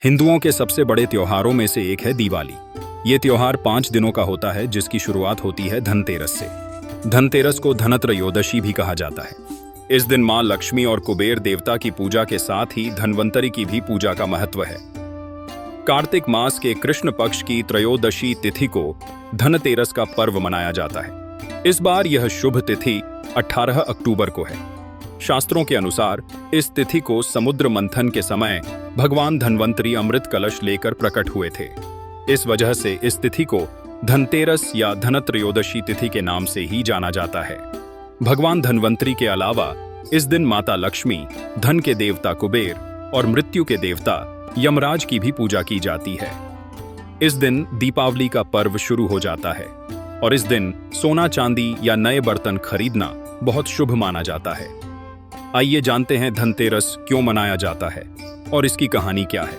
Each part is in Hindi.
हिंदुओं के सबसे बड़े त्योहारों में से एक है दिवाली। ये त्योहार 5 दिनों का होता है, जिसकी शुरुआत होती है धनतेरस से। धनतेरस को धनत्रयोदशी भी कहा जाता है। इस दिन मां लक्ष्मी और कुबेर देवता की पूजा के साथ ही धन्वंतरि की भी पूजा का महत्व है। कार्तिक मास के कृष्ण पक्ष की त्रयोदशी तिथि को धनतेरस का पर्व मनाया जाता है। इस बार यह शुभ तिथि 18 अक्टूबर को है। शास्त्रों के अनुसार इस तिथि को समुद्र मंथन के समय भगवान धन्वंतरि अमृत कलश लेकर प्रकट हुए थे। इस वजह से इस तिथि को धनतेरस या धनत्रयोदशी तिथि के नाम से ही जाना जाता है। भगवान धन्वंतरि के अलावा इस दिन माता लक्ष्मी, धन के देवता कुबेर और मृत्यु के देवता यमराज की भी पूजा की जाती है। इस दिन दीपावली का पर्व शुरू हो जाता है और इस दिन सोना चांदी या नए बर्तन खरीदना बहुत शुभ माना जाता है। आइए जानते हैं धनतेरस क्यों मनाया जाता है और इसकी कहानी क्या है।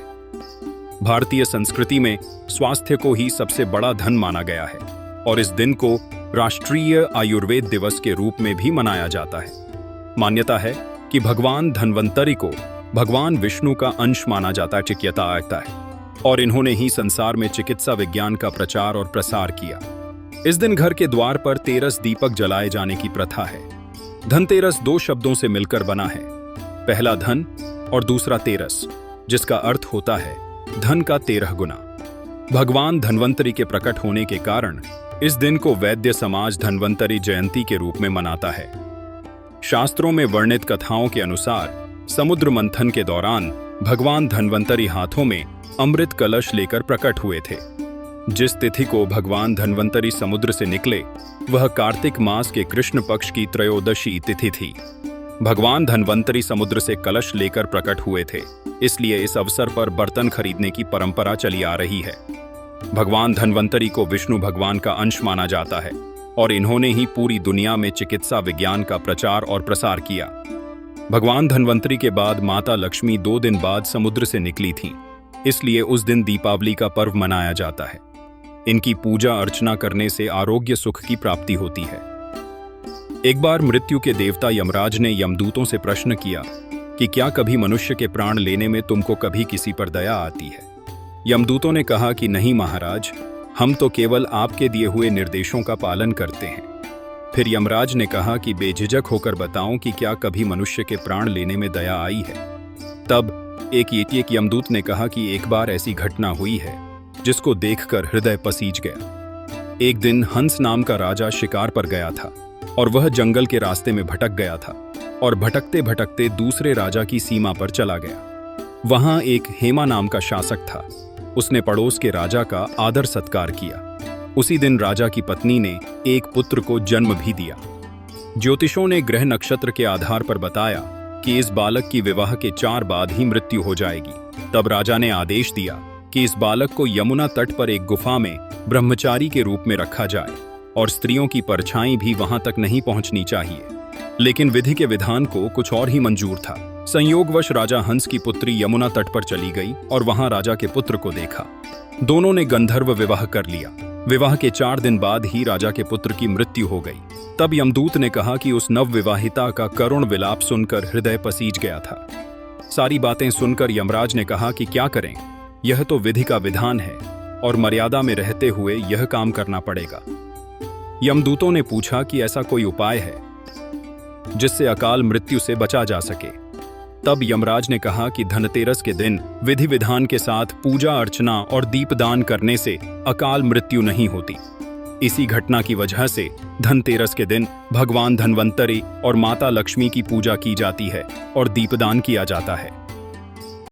भारतीय संस्कृति में स्वास्थ्य को ही सबसे बड़ा धन माना गया है और इस दिन को राष्ट्रीय आयुर्वेद दिवस के रूप में भी मनाया जाता है। मान्यता है कि भगवान धन्वंतरि को भगवान विष्णु का अंश माना जाता है और इन्होंने ही संसार में चिकित्सा विज्ञान का प्रचार और प्रसार किया। इस दिन घर के द्वार पर तेरस दीपक जलाए जाने की प्रथा है। धनतेरस 2 शब्दों से मिलकर बना है, पहला धन और दूसरा तेरस, जिसका अर्थ होता है धन का 13 गुना। भगवान धन्वंतरि के प्रकट होने के कारण इस दिन को वैद्य समाज धन्वंतरि जयंती के रूप में मनाता है। शास्त्रों में वर्णित कथाओं के अनुसार समुद्र मंथन के दौरान भगवान धन्वंतरि हाथों में अमृत कलश लेकर प्रकट हुए थे। जिस तिथि को भगवान धन्वंतरि समुद्र से निकले वह कार्तिक मास के कृष्ण पक्ष की त्रयोदशी तिथि थी। भगवान धन्वंतरि समुद्र से कलश लेकर प्रकट हुए थे, इसलिए इस अवसर पर बर्तन खरीदने की परंपरा चली आ रही है। भगवान धन्वंतरि को विष्णु भगवान का अंश माना जाता है और इन्होंने ही पूरी दुनिया में चिकित्सा विज्ञान का प्रचार और प्रसार किया। भगवान धन्वंतरि के बाद माता लक्ष्मी 2 दिन बाद समुद्र से निकली थीं, इसलिए उस दिन दीपावली का पर्व मनाया जाता है। इनकी पूजा अर्चना करने से आरोग्य सुख की प्राप्ति होती है। एक बार मृत्यु के देवता यमराज ने यमदूतों से प्रश्न किया कि क्या कभी मनुष्य के प्राण लेने में तुमको कभी किसी पर दया आती है। यमदूतों ने कहा कि नहीं महाराज, हम तो केवल आपके दिए हुए निर्देशों का पालन करते हैं। फिर यमराज ने कहा कि बेझिझक होकर बताओ कि क्या कभी मनुष्य के प्राण लेने में दया आई है। तब एक यमदूत ने कहा कि एक बार ऐसी घटना हुई है जिसको देखकर हृदय पसीज गया। एक दिन हंस नाम का राजा शिकार पर गया था और वह जंगल के रास्ते में भटक गया था और भटकते भटकते दूसरे राजा की सीमा पर चला गया। वहां एक हेमा नाम का शासक था। उसने पड़ोस के राजा का आदर सत्कार किया। उसी दिन राजा की पत्नी ने एक पुत्र को जन्म भी दिया। ज्योतिषों ने ग्रह नक्षत्र के आधार पर बताया कि इस बालक की विवाह के 4 बाद ही मृत्यु हो जाएगी। तब राजा ने आदेश दिया कि इस बालक को यमुना तट पर एक गुफा में ब्रह्मचारी के रूप में रखा जाए और स्त्रियों की परछाई भी वहां तक नहीं पहुंचनी चाहिए। लेकिन विधि के विधान को कुछ और ही मंजूर था। संयोगवश राजा हंस की पुत्री यमुना तट पर चली गई और वहां राजा के पुत्र को देखा। दोनों ने गंधर्व विवाह कर लिया। विवाह के 4 दिन बाद ही राजा के पुत्र की मृत्यु हो गई। तब यमदूत ने कहा कि उस नवविवाहिता का करुण विलाप सुनकर हृदय पसीज गया था। सारी बातें सुनकर यमराज ने कहा कि क्या करें, यह तो विधि का विधान है और मर्यादा में रहते हुए यह काम करना पड़ेगा। यमदूतों ने पूछा कि ऐसा कोई उपाय है जिससे अकाल मृत्यु से बचा जा सके। तब यमराज ने कहा कि धनतेरस के दिन विधि विधान के साथ पूजा अर्चना और दीपदान करने से अकाल मृत्यु नहीं होती। इसी घटना की वजह से धनतेरस के दिन भगवान धन्वंतरि और माता लक्ष्मी की पूजा की जाती है और दीपदान किया जाता है।